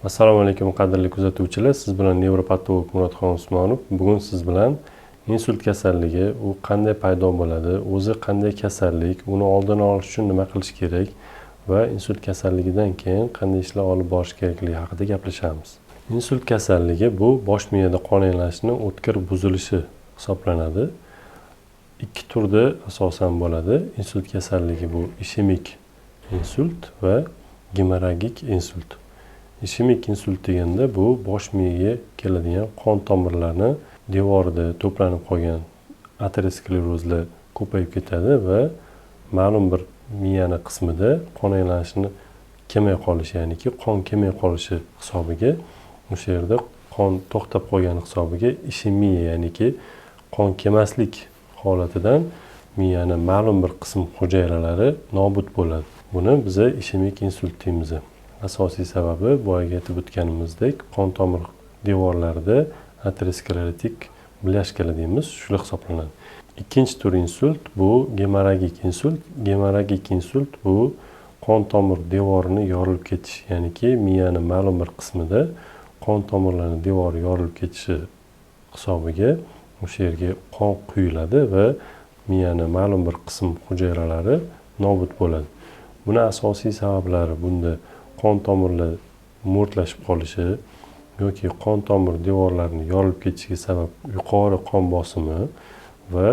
Assalomu alaykum qadrli kuzatuvchilar, siz bilan nevropatolog Muratxon Usmonov. Bugun siz bilan insult kasalligi, u qanday paydo bo'ladi, o'zi qanday kasallik, uni oldini olish uchun nima qilish kerak va insult kasalligidan keyin qanday ishlar olib borish kerakligi haqida gaplashamiz. Insult kasalligi bu bosh miyada qon aylanishi o'tkir buzilishi hisoblanadi. Ikki turda asosan bo'ladi. Insult kasalligi bu ishemik insult va gemorragik insult. Ishemik insult deganda bu bosh miyaga keladigan qon tomirlarni devorida to'planib qolgan aterosklerozlar ko'payib ketadi va ma'lum bir miyani qismida qon aylanishini kelmay qolishi, ya'niki qon kelmay qolishi hisobiga o'sha yerda qon to'xtab qolgani hisobiga ishemiya, ya'niki qon kelmaslik holatidan miyani ma'lum bir qism hujayralari nobud bo'ladi. Buni biz ishemik insult deymiz. Asosiy sababi boyaga aytib o'tganimizdek, qon tomir devorlarida aterosklerotik blyashkalar deymiz, shular hisoblanadi. Ikkinchi tur insult bu gemorragik insult. Gemorragik insult bu qon tomir devorini yorilib ketish, ya'niki miyani ma'lum bir qismida qon tomirlarning devori yorilib ketishi hisobiga o'sha yerga qon quyiladi va miyani ma'lum bir qism hujayralari nobud bo'ladi. Buni asosiy sabablari bunda qon tomirlar mo'rtlashib qolishi yoki qon tomir devorlarini yorilib ketishiga sabab yuqori qon bosimi va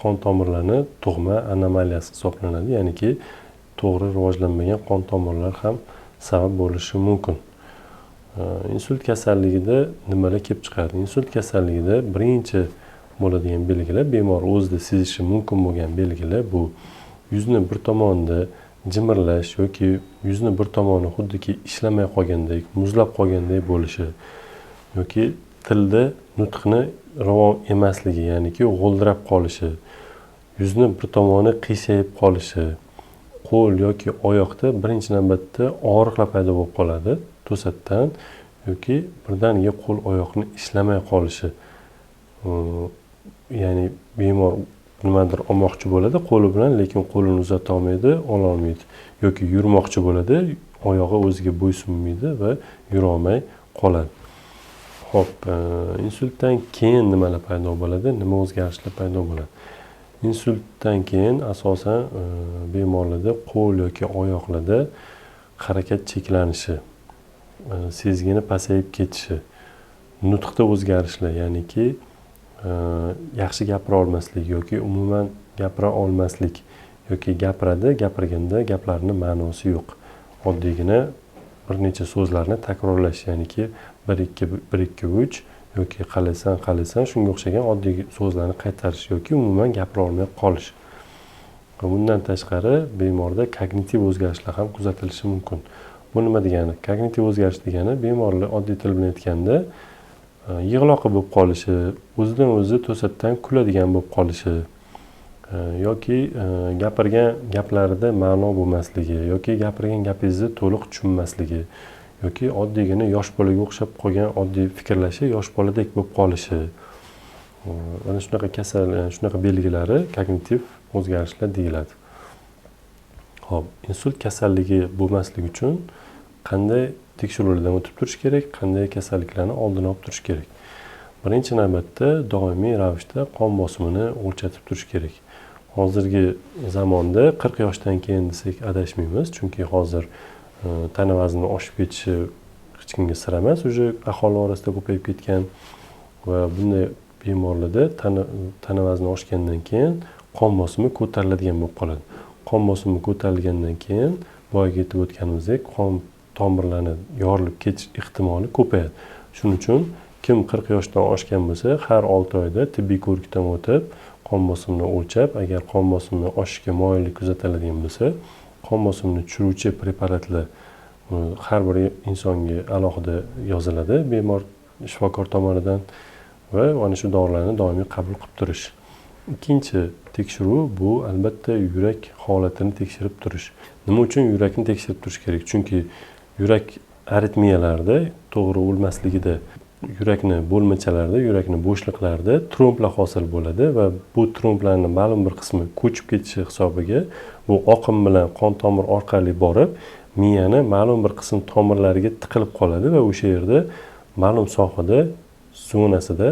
qon tomirlarni tug'ma anomaliyasi hisoblanadi, ya'niki to'g'ri rivojlanmagan qon tomirlar ham sabab bo'lishi mumkin. Insult kasalligida nimalar kelib chiqadi? Insult kasalligida birinchi bo'ladigan belgilar, bemor o'zida sezishi mumkin bo'lgan belgilar bu yuzni bir tomonda jimirlash yoki yuzni bir tomoni xuddiki ishlamay qolgandek, muzlab qolgandek bo'lishi yoki tilda nutqni ravon emasligi, ya'niki g'o'ldirab qolishi, yuzni bir tomoni qiyshayib qolishi, qo'l yoki oyoqda birinchi navbatda og'riqlar paydo bo'lib qoladi to'satdan yoki birdaniga qo'l oyoqni ishlamay qolishi. Ya'ni bemor nimadir olmoqchi bo'ladi qo'li bilan, lekin qo'lini uzata olmaydi, ola olmaydi. Yoki yurmoqchi bo'ladi, oyog'i o'ziga bo'ysunmaydi va yura olmay qoladi. Xo'p, insultdan keyin nimalar paydo bo'ladi? Nima o'zgarishlar paydo bo'ladi? Insultdan keyin asosan bemorlarda qo'l yoki oyoqlarda harakat cheklanishi, sezgini pasayib ketishi, nutqda o'zgarishlar, ya'niki yaxshi gapira olmaslik yoki umuman gapira olmaslik yoki gapirganda gaplarining ma'nosi yo'q. Oddiygina bir necha so'zlarni takrorlash, ya'niki 1 2 3 yoki qalaysan shunga o'xshagan oddiy so'zlarni qaytarish yoki umuman gapira olmay qolish. Bundan tashqari bemorda kognitiv o'zgarishlar ham kuzatilishi mumkin. Bu nima degani? Kognitiv o'zgarish degani bemorlar oddiy til bilan aytganda yig'loqi bo'lib qolishi, o'zidan o'zi to'satdan kuladigan bo'lib qolishi yoki gapirgan gaplarida ma'no bo'lmasligi yoki gapirgan gapingizni to'liq tushunmasligi yoki oddiygina yosh bolaga o'xshab qolgan, oddiy fikrlashi yosh boladek bo'lib qolishi. Mana shunaqa belgilari kognitiv o'zgarishlar deyiladi. Xo'p, insult kasalligi bo'lmasligi uchun qanday tekshiruvlardan o'tib turish kerak, qanday kasalliklarni oldini olib turish kerak? Birinchi navbatda doimiy ravishda qon bosimini o'lchatib turish kerak. Hozirgi zamonda 40 yoshdan keyin desak adashmaymiz, chunki hozir tana vazni oshib ketishi hech kimga sir emas, uje aholi orasida ko'payib ketgan va bunday bemorlarda tana vazni oshgandan keyin qon bosimi ko'tariladigan bo'lib qoladi. Qon bosimi ko'tarilgandan keyin boyaga aytib o'tganimizdek qon tomirlarni yorilib ketish ehtimoli ko'payadi. Shuning uchun kim 40 yoshdan oshgan bo'lsa, har 6 oyda tibbiy ko'rikdan o'tib, qon bosimini o'lchab, agar qon bosimini oshishiga moyillik kuzatiladigan bo'lsa, qon bosimini tushiruvchi preparatlar har bir insonga alohida yoziladi bemor shifokor tomonidan va ana shu dorilarni doimiy qabul qilib turish. Ikkinchi tekshiruv bu albatta yurak holatini tekshirib turish. Nima uchun yurakni tekshirib turish kerak? Chunki yurak aritmiyalarida, to'g'ri o'lmasligida, yurakni bo'lmachalarida, yurakni bo'shliqlarida tromblar hosil bo'ladi va bu tromblarning ma'lum bir qismi ko'chib ketishi hisobiga bu oqim bilan qon tomir orqali borib miyani ma'lum bir qism tomirlariga tiqilib qoladi va o'sha yerda ma'lum sohada zonasida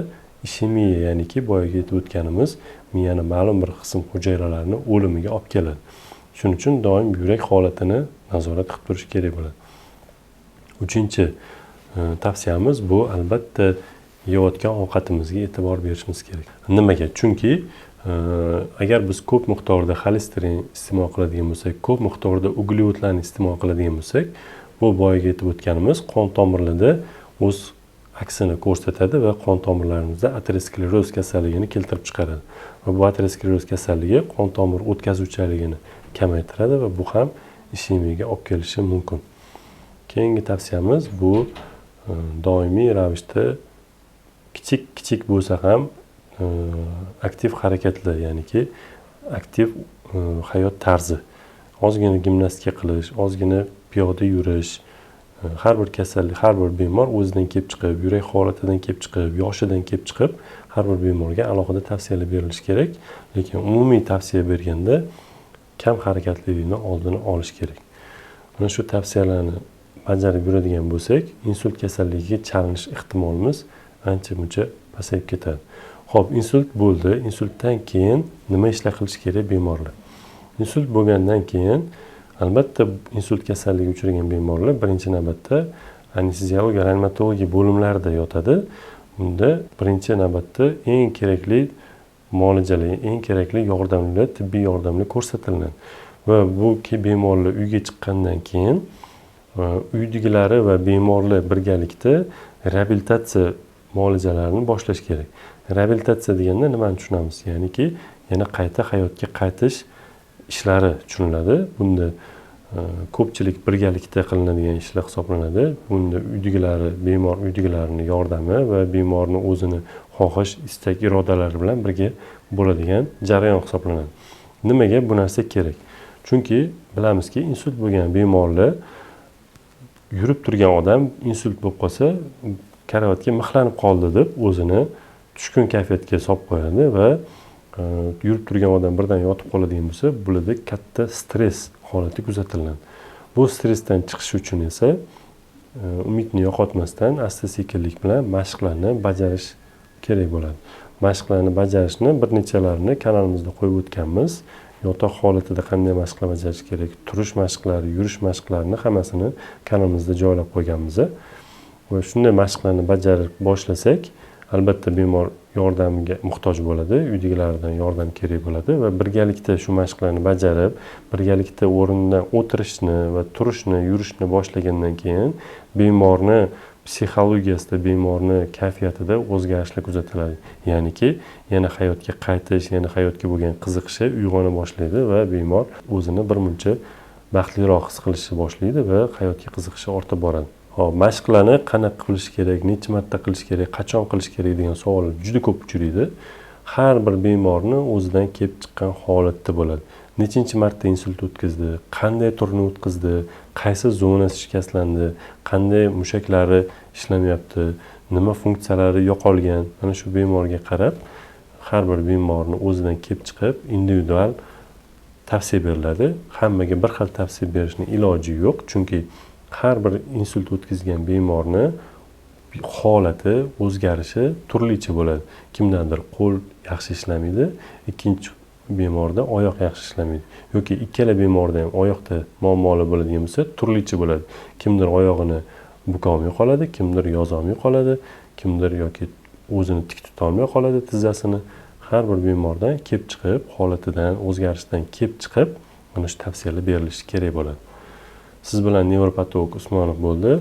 ishemiya, ya'niki boyaga aytib o'tganimiz miyani ma'lum bir qism hujayralarini o'limiga olib keladi. Shuning uchun doim yurak holatini nazorat qilib turish kerak bo'ladi. Uchinchi tavsiyamiz bu albatta yeyotgan ovqatimizga e'tibor berishimiz kerak. Nimaga? Chunki agar biz ko'p miqdorda xolesterin iste'mol qiladigan bo'lsak, ko'p miqdorda uglevodlarni iste'mol qiladigan bo'lsak, bu boyaga aytib o'tganimiz qon tomirlarida o'z aksini ko'rsatadi va qon tomirlarimizda ateroskleroz kasalligini keltirib chiqaradi. Va bu ateroskleroz kasalligi qon tomir o'tkazuvchiligini kamaytiradi va bu ham ishemiyaga olib kelishi mumkin. Keyingi tavsiyamiz bu doimiy ravishda kichik bo'lsa ham aktiv harakatlar, ya'niki aktiv hayot tarzi. Ozgina gimnastika qilish, ozgina piyoda yurish, har bir kasallik, har bir bemor o'zidan kelib chiqib, yurak holatidan kelib chiqib, yoshidan kelib chiqib, har bir bemorga alohida tavsiyalar berilishi kerak. Lekin umumiy tavsiya berganda kam harakatlilikni oldini olish kerak. Mana shu tavsiyalarni bajarib yuradigan bo'lsak, insult kasalligiga chalinish ehtimolimiz ancha-muncha pasayib ketadi. Xo'p, insult bo'ldi. Insultdan keyin nima ishlar qilish kerak bemorlar? Insult bo'lgandan keyin albatta insult kasalligiga uchragan bemorlar birinchi navbatda anesteziologiya, reanimatologiya bo'limlarida yotadi. Bunda birinchi navbatda eng kerakli muolajalar, eng kerakli yordamlar, tibbiy yordamlar ko'rsatiladi. Va bu bemorlar uyga chiqqandan keyin uydagilari va bemorlar birgalikda reabilitatsiya muolajalarini boshlash kerak. Reabilitatsiya deganda nimani tushunamiz? Ya'niki yana qayta hayotga qaytish ishlari tushuniladi. Bunda ko'pchilik birgalikda qilinadigan ishlar hisoblanadi. Bunda uydagilari, bemor uydagilarining yordami va bemorning o'zini xohish, istak, irodalari bilan birga bo'ladigan jarayon hisoblanadi. Nimaga bu narsa kerak? Chunki bilamizki, insult bo'lgan bemorlar yurib turgan odam insult bo'lib qolsa, karavotga mixlanib qoldi deb o'zini tushkun kayfiyatga solib qo'yadi va yurib turgan odam birdan yotib qoladigan bo'lsa, bularda katta stress holati kuzatiladi. Bu stressdan chiqish uchun esa umidni yo'qotmasdan asta-sekinlik bilan mashqlarni bajarish kerak bo'ladi. Mashqlarni bajarishni bir nechalarini kanalimizda qo'yib o'tganmiz. Yotoq holatida qanday mashqlar bajarish kerak, turish mashqlari, yurish mashqlarini hammasini kanalimizda joylab qo'yganmiz. Va shunday mashqlarni bajarib boshlasak, albatta bemor yordamiga muhtoj bo'ladi, uydagilaridan yordam kerak bo'ladi va birgalikda shu mashqlarni bajarib, birgalikda o'rindan o'tirishni va turishni, yurishni boshlagandan keyin bemorni psixologiyasida, bemorni kayfiyatida o'zgarishlar kuzatiladi. Ya'niki yana hayotga qaytish, yana hayotga bo'lgan qiziqishi uyg'ona boshlaydi va bemor o'zini birmuncha baxtliroq his qilishni boshlaydi va hayotga qiziqishi ortib boradi. Hop, mashqlarni qanaqa qilish kerak, necha marta qilish kerak, qachon qilish kerak degan savollar juda ko'p uchraydi. Har bir bemorni o'zidan kelib chiqqan holatda bo'ladi. Nechinchi marta insult o'tkazdi, qanday turini o'tkazdi, qaysi zonasi shikastlandi, qanday mushaklari ishlamayapti, nima funksiyalari yo'qolgan. Mana shu bemorga qarab, har bir bemorni o'zidan kelib chiqib, individual tavsiya beriladi. Hammaga bir xil tavsiya berishning iloji yo'q, chunki har bir insult o'tkazgan bemorni holati, o'zgarishi turlicha bo'ladi. Kimdandir qo'l yaxshi ishlamaydi, ikkinchi bemorda oyoq yaxshi ishlamaydi. Yoki ikkala bemorda ham oyoqda muammolar bo'ladigan bo'lsa, turlicha bo'ladi. Kimdir oyog'ini bukolmay qoladi, kimdir yozolmay qoladi, kimdir yoki o'zini tik tuta olmay qoladi tizzasini. Har bir bemordan kelib chiqib, holatidan, o'zgarishidan kelib chiqib, mana shu tavsiyalar berilishi kerak bo'ladi. Siz bilan nevropatolog Usmonov bo'ldi.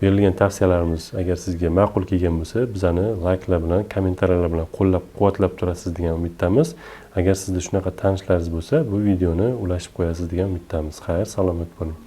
Berilgan tavsiyalarimiz agar sizga ma'qul kelgan bo'lsa, bizani layklar bilan, kommentariyalar bilan qo'llab-quvvatlab turasiz degan umiddamiz. Agar sizda shunaqa tanishlaringiz bo'lsa, bu videoni ulashib qo'yasiz degan umiddamiz. Xayr, salomat bo'ling.